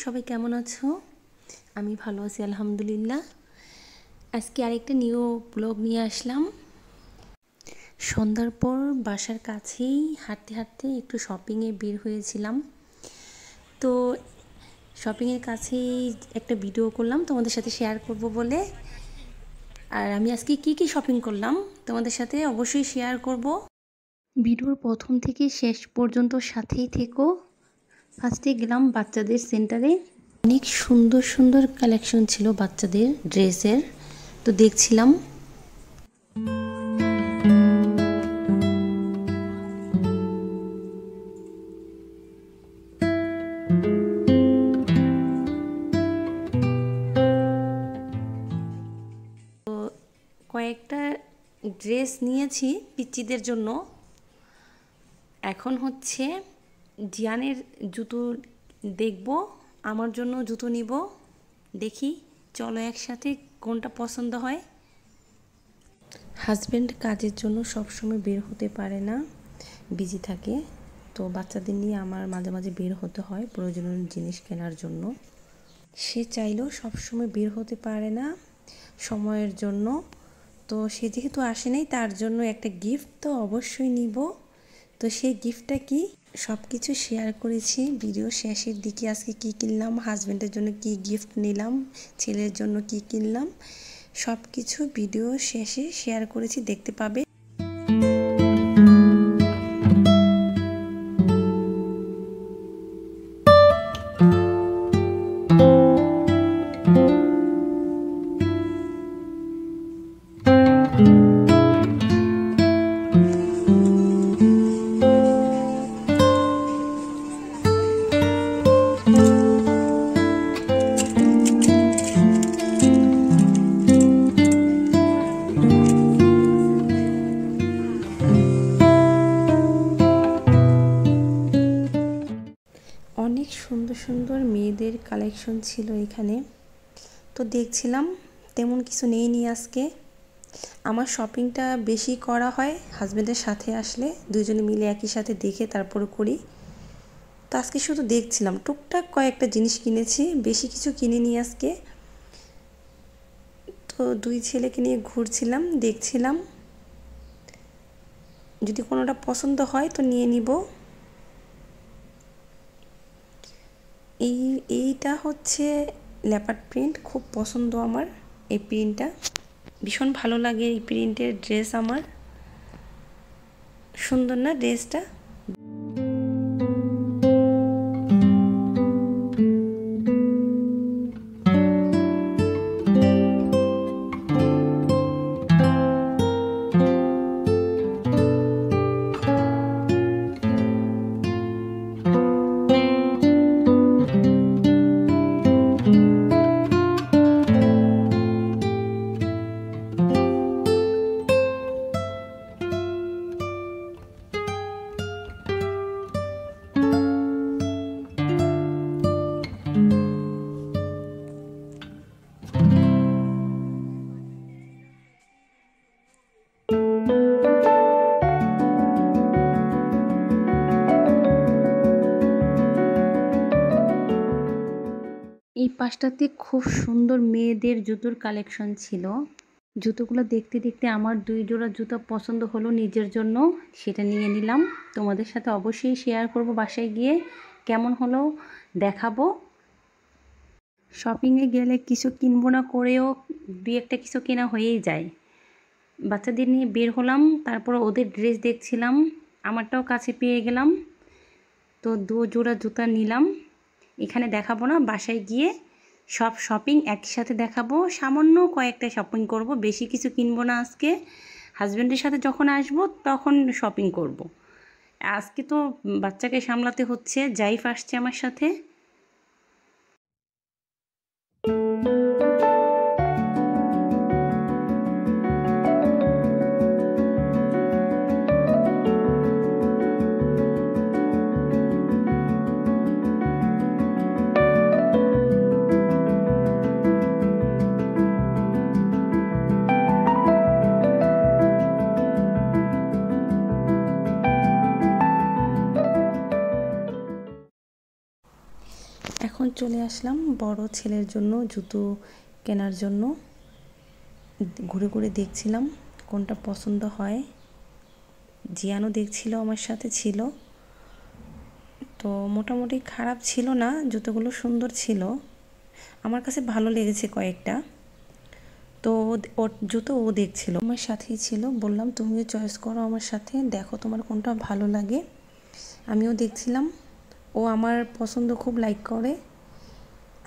সবাই কেমন আছো? আমি ভালো আছি আলহামদুলিল্লাহ। আজকে আরেকটা নিউ ব্লগ নিয়ে আসলাম। সন্ধ্যার পর বাসার কাছেই হাঁটতে হাঁটতে একটু শপিংয়ে বের হয়েছিলাম। তো শপিংয়ের কাছেই একটা ভিডিও করলাম তোমাদের সাথে শেয়ার করব বলে। আর আমি আজকে কি শপিং করলাম তোমাদের সাথে অবশ্যই শেয়ার করব। ভিডিওর প্রথম থেকে শেষ পর্যন্ত সাথেই থেকো। ফার্স্টে গেলাম বাচ্চাদের সেন্টারে। অনেক সুন্দর সুন্দর কালেকশন ছিল বাচ্চাদের ড্রেসের, তো দেখছিলাম। তো কয়েকটা ড্রেস নিয়েছি পিচ্চিদের জন্য। এখন হচ্ছে জিয়ানের জুতো দেখব, আমার জন্য জুতো নিব। দেখি চলো একসাথে কোনটা পছন্দ হয়। হাজব্যান্ড কাজের জন্য সবসময় বের হতে পারে না, বিজি থাকে। তো বাচ্চাদের নিয়ে আমার মাঝে মাঝে বের হতে হয় প্রয়োজনীয় জিনিস কেনার জন্য। সে চাইলেও সবসময় বের হতে পারে না সময়ের জন্য। তো সে যেহেতু আসে নাই, তার জন্য একটা গিফট তো অবশ্যই নিব। তো সেই গিফটটা কি সব কিছু শেয়ার করেছি ভিডিও শেষের দিকে। আজকে কি কিনলাম, হাজব্যান্ডের জন্য কি গিফট নিলাম, ছেলের জন্য কি কিনলাম, সব কিছু ভিডিও শেষে শেয়ার করেছি, দেখতে পাবে। অনেক সুন্দর সুন্দর মেয়েদের কালেকশন ছিল এখানে। তো দেখছিলাম, তেমন কিছু নেইনি আজকে। আমার শপিংটা বেশি করা হয় হাজব্যান্ডের সাথে আসলে, দুজনে মিলে একই সাথে দেখে তারপরে করি। তো আজকে শুধু দেখছিলাম, টুকটাক কয়েকটা জিনিস কিনেছি, বেশি কিছু কিনিনি আজকে। তো দুই ছেলেকে নিয়ে ঘুরছিলাম, দেখছিলাম, যদি কোনোটা পছন্দ হয় তো নিয়ে নিব। এইটা হচ্ছে লেপার্ড প্রিন্ট, খুব পছন্দ আমার এই প্রিন্টটা, ভীষণ ভালো লাগে এই প্রিন্টের ড্রেস আমার। সুন্দর না ড্রেসটা? এই পাশটাতে খুব সুন্দর মেয়েদের জুতোর কালেকশন ছিল। জুতোগুলো দেখতে দেখতে আমার 2 জোড়া জুতো পছন্দ হলো নিজের জন্য, সেটা নিয়ে নিলাম। তোমাদের সাথে অবশ্যই শেয়ার করব বাসায় গিয়ে, কেমন হলো দেখাবো। শপিংয়ে গেলে কিছু কিনবো না করেও 2-একটা কিছু কেনা হয়েই যায়। বাচ্চাদের নিয়ে বের হলাম, তারপর ওদের ড্রেস দেখছিলাম, আমারটাও কাছে পেয়ে গেলাম। তো 2 জোড়া জুতা নিলাম। এখানে দেখাবো না, বাসায় গিয়ে সব শপিং একসাথে দেখাবো। সামান্য কয়েকটা শপিং করব, বেশি কিছু কিনবো না আজকে। হাজব্যান্ডের সাথে যখন আসবো তখন শপিং করব। আজকে তো বাচ্চাকে সামলাতে হচ্ছে, জাইফ আসছে আমার সাথে। চলে আসলাম বড় ছেলের জন্য জুতো কেনার জন্য। ঘুরে ঘুরে দেখছিলাম কোনটা পছন্দ হয়। জিয়ানও দেখছিল, আমার সাথে ছিল। তো মোটামুটি খারাপ ছিল না, জুতোগুলো সুন্দর ছিল, আমার কাছে ভালো লেগেছে কয়েকটা। তো ওর জুতো ও দেখছিল, আমার সাথেই ছিল। বললাম তুমিও চয়েস করো আমার সাথে, দেখো তোমার কোনটা ভালো লাগে। আমিও দেখছিলাম, ও আমার পছন্দ খুব লাইক করে,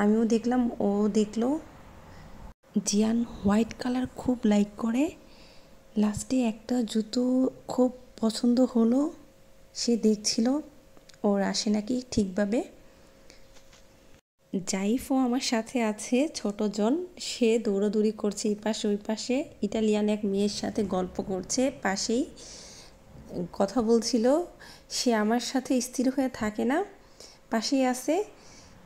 আমিও দেখলাম, ও দেখলো। জিয়ান হোয়াইট কালার খুব লাইক করে। লাস্টে একটা জুতো খুব পছন্দ হলো, সে দেখছিল ওর আসে নাকি ঠিকভাবে। জাইফও আমার সাথে আছে, ছোট জন, সে দৌড়াদৌড়ি করছে এই পাশে ওই পাশে। ইটালিয়ান এক মেয়ের সাথে গল্প করছে, পাশেই কথা বলছিল। সে আমার সাথে স্থির হয়ে থাকে না, পাশেই আছে।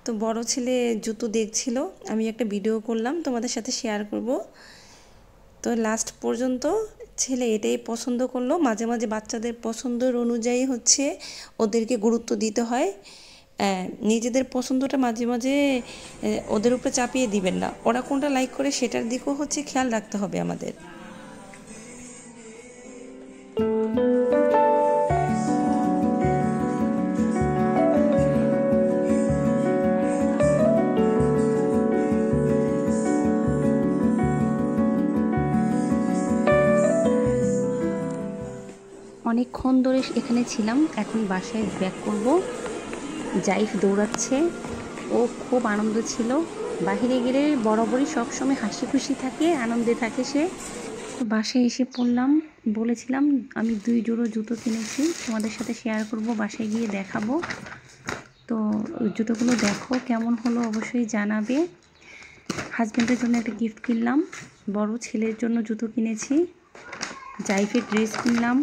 তো বড় ছেলে জুতো দেখছিল, আমি একটা ভিডিও করলাম, তোমাদের সাথে শেয়ার করব। তো লাস্ট পর্যন্ত ছেলে এটাই পছন্দ করলো। মাঝে মাঝে বাচ্চাদের পছন্দের অনুযায়ী হচ্ছে ওদেরকে গুরুত্ব দিতে হয়। নিজেদের পছন্দটা মাঝে মাঝে ওদের উপরে চাপিয়ে দিবেন না। ওরা কোনটা লাইক করে সেটার দিকেও হচ্ছে খেয়াল রাখতে হবে আমাদের। অনেকক্ষণ ধরে এখানে ছিলাম, এখন বাসায় ব্যাক করব। জাইফ দৌড়াচ্ছে, ও খুব আনন্দ ছিল। বাহিরে গেলে বরাবরই সবসময় হাসি খুশি থাকে, আনন্দে থাকে সে। তো বাসায় এসে পড়লাম, বলেছিলাম আমি 2 জোড়ো জুতো কিনেছি, তোমাদের সাথে শেয়ার করব, বাসায় গিয়ে দেখাবো। তো জুতোগুলো দেখো কেমন হলো অবশ্যই জানাবে। হাজব্যান্ডের জন্য একটা গিফট কিনলাম, বড় ছেলের জন্য জুতো কিনেছি, জাইফের ড্রেস কিনলাম।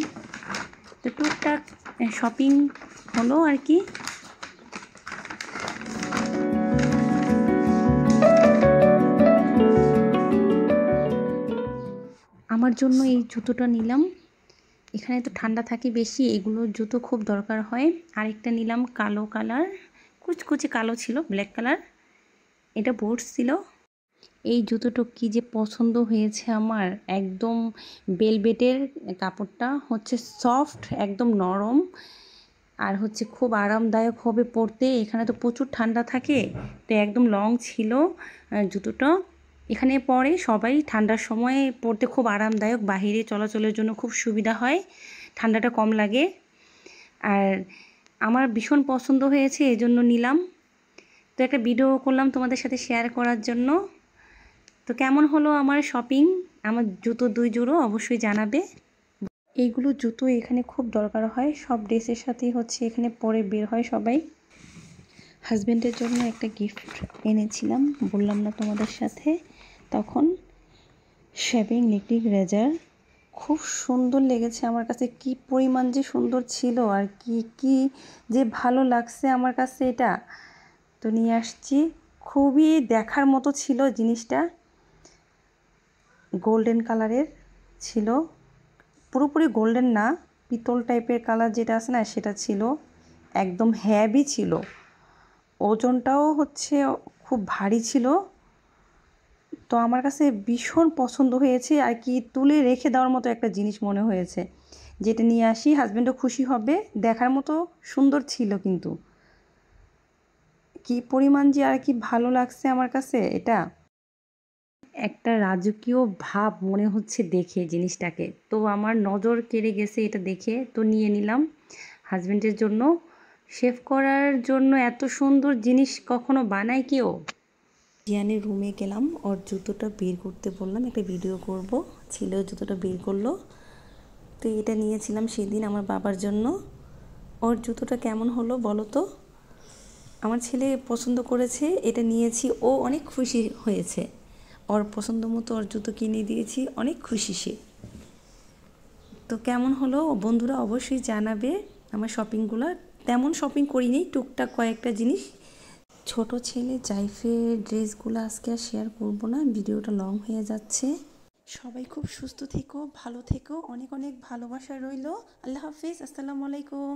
তো টুকটাক শপিং হলো আর কি। আমার জন্য এই জুতোটা নিলাম, এখানে তো ঠান্ডা থাকে বেশি, এগুলোর জুতো খুব দরকার হয়। আরেকটা নিলাম কালো কালার, কুচকুচে কালো ছিল, ব্ল্যাক কালার, এটা বুটস ছিল। এই জুতোটা কি যে পছন্দ হয়েছে আমার, একদম বেলভেটের কাপড়টা, হচ্ছে সফট, একদম নরম, আর হচ্ছে খুব আরামদায়ক হবে পরতে। এখানে তো প্রচুর ঠান্ডা থাকে, তো একদম লং ছিল জুতোটা। এখানে পরে সবাই ঠান্ডার সময় পরতে খুব আরামদায়ক, বাহিরে চলাচলের জন্য খুব সুবিধা হয়, ঠান্ডাটা কম লাগে। আর আমার ভীষণ পছন্দ হয়েছে, এজন্য নিলাম। তো একটা ভিডিও করলাম তোমাদের সাথে শেয়ার করার জন্য। তো কেমন হলো আমার শপিং, আমার জুতো 2 জোড়ো অবশ্যই জানাবে। এইগুলো জুতো এখানে খুব দরকার হয়, সব ড্রেসের সাথেই হচ্ছে এখানে পরে বের হয় সবাই। হাজব্যান্ডের জন্য একটা গিফট এনেছিলাম, বললাম না তোমাদের সাথে তখন, শেভিং লিকুইড রেজার। খুব সুন্দর লেগেছে আমার কাছে, কি পরিমাণ যে সুন্দর ছিল, আর কি কি যে ভালো লাগছে আমার কাছে এটা। তো নিয়ে আসছি, খুবই দেখার মতো ছিল জিনিসটা, গোল্ডেন কালারের ছিল, পুরোপুরি গোল্ডেন না, পিতল টাইপের কালার যেটা আছে না সেটা ছিল, একদম হেভি ছিল, ওজনটাও হচ্ছে খুব ভারী ছিল। তো আমার কাছে ভীষণ পছন্দ হয়েছে আর কি, তুলে রেখে দেওয়ার মতো একটা জিনিস মনে হয়েছে, যেটা নিয়ে আসি হাজব্যান্ডও খুশি হবে, দেখার মতো সুন্দর ছিল। কিন্তু কি পরিমাণ যে আর কি ভালো লাগছে আমার কাছে, এটা একটা রাজকীয় ভাব মনে হচ্ছে দেখে জিনিসটাকে। তো আমার নজর কেড়ে গেছে এটা দেখে, তো নিয়ে নিলাম হাজব্যান্ডের জন্য। শেভ করার জন্য এত সুন্দর জিনিস কখনো বানায় কেউ। জিয়ানের রুমে গেলাম, ওর জুতোটা বের করতে বললাম, একটা ভিডিও করব, ছেলেও জুতোটা বের করলো। তো এটা নিয়েছিলাম সেদিন আমার বাবার জন্য। ওর জুতোটা কেমন হলো বলো তো? আমার ছেলে পছন্দ করেছে, এটা নিয়েছি, ও অনেক খুশি হয়েছে, ওর পছন্দ মতো ওর জুতো কিনে দিয়েছি, অনেক খুশি সে। তো কেমন হলো বন্ধুরা অবশ্যই জানাবে। আমার শপিংগুলো তেমন শপিং করিনি, টুকটাক কয়েকটা জিনিস। ছোট ছেলে জাইফের ড্রেসগুলো আজকে আর শেয়ার করব না, ভিডিওটা লং হয়ে যাচ্ছে। সবাই খুব সুস্থ থেকো, ভালো থেকো, অনেক অনেক ভালোবাসা রইল। আল্লাহ হাফিজ, আসসালামু আলাইকুম।